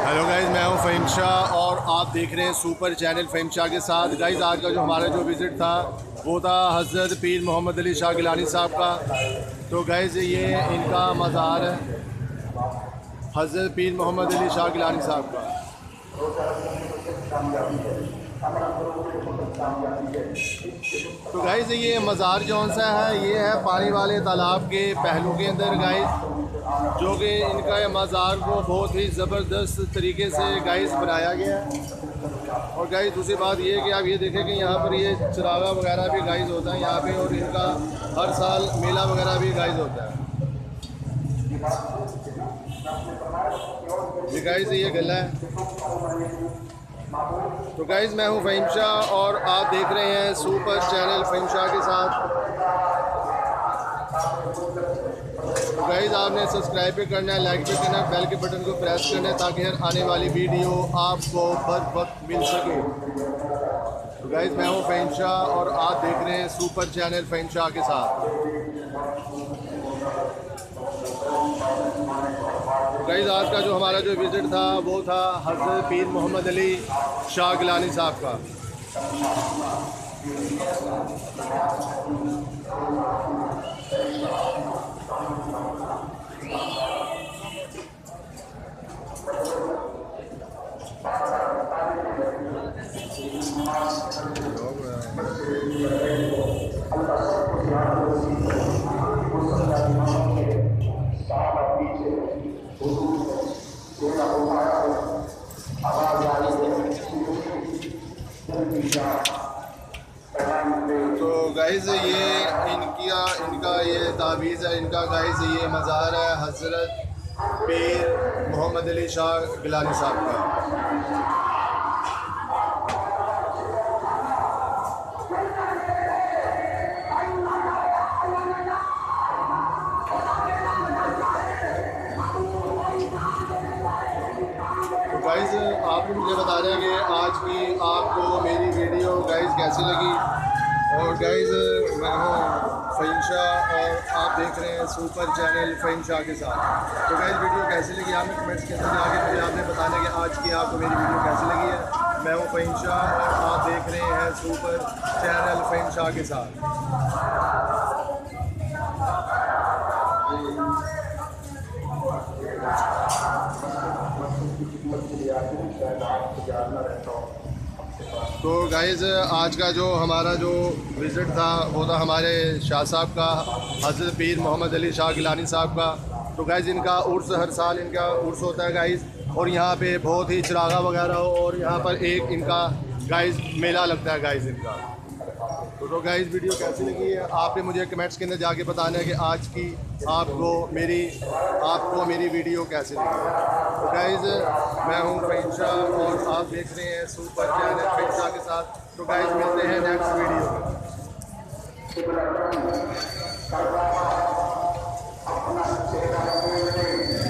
Hello guys, मैं हूं फ़हीम शाह और आप देख रहे हैं सुपर चैनल फ़हीम शाह के साथ। गाइज़, आज का जो हमारा जो विज़िट था वो था हज़रत पीर मोहम्मद अली शाह गिलानी साहब का। तो गाइज़, ये इनका मज़ार है, हज़रत पीर मोहम्मद अली शाह गिलानी साहब का। तो गाइज़, ये मज़ार जौन सा है, ये है पानी वाले तालाब के पहलू के अंदर गाइज़, जो कि इनका मज़ार को बहुत ही ज़बरदस्त तरीके से गाइस बनाया गया है। और गाइस, दूसरी बात ये है कि आप ये देखें कि यहाँ पर ये चिरागा वगैरह भी गाइस होता है यहाँ पे, और इनका हर साल मेला वगैरह भी गाइस होता है। ये गाइस, ये गला है। तो गाइस, मैं हूँ फ़हीम शाह और आप देख रहे हैं सुपर चैनल फ़हीम शाह के साथ। तो गाइस, आपने सब्सक्राइब भी करना है, लाइक भी करना है, बेल के बटन को प्रेस करना है ताकि हर आने वाली वीडियो आपको बर वक्त मिल सके। तो गाइस, मैं हूँ फ़हीम शाह और आप देख रहे हैं सुपर चैनल फ़हीम शाह के साथ। तो गाइस, आज का जो हमारा जो विज़िट था वो था हज़रत पीर मोहम्मद अली शाह गिलानी साहब का। तो गाइज़, ये इनका ये तावीज़ है, इनका गाइज़ ये मज़ार है हज़रत पीर मोहम्मद अली शाह गिलानी साहब का। गाइज़, आप मुझे बता रहे हैं कि आज की आपको मेरी वीडियो गाइज़ कैसी लगी। और गाइज़, मैं हूँ फ़हीम शाह और आप देख रहे हैं सुपर चैनल फ़हीम शाह के साथ। तो गाइज़, वीडियो कैसी लगी आपने कमेंट्स के अंदर जाके मुझे आपने बताना कि आज की आपको मेरी वीडियो कैसी लगी है। मैं हूँ फ़हीम शाह और आप देख रहे हैं सुपर चैनल फ़हीम शाह के साथ। तो गाइज़, आज का जो हमारा जो विज़िट था वो था हमारे शाह साहब का, हज़रत पीर मोहम्मद अली शाह गिलानी साहब का। तो गाइज़, इनका उर्स हर साल इनका उर्स होता है गाइज़, और यहाँ पे बहुत ही चिरागा वगैरह हो, और यहाँ पर एक इनका गाइज़ मेला लगता है गाइज़ इनका। तो गाइज़, वीडियो कैसी लगी है आपने मुझे कमेंट्स के अंदर जाके बताना है कि आज की आपको मेरी वीडियो कैसी लगी। तो गाइज़, मैं हूँ फ़हीम शाह और आप देख रहे हैं सुपर चैनल फ़हीम शाह के साथ। तो गाइज़, मिलते हैं नेक्स्ट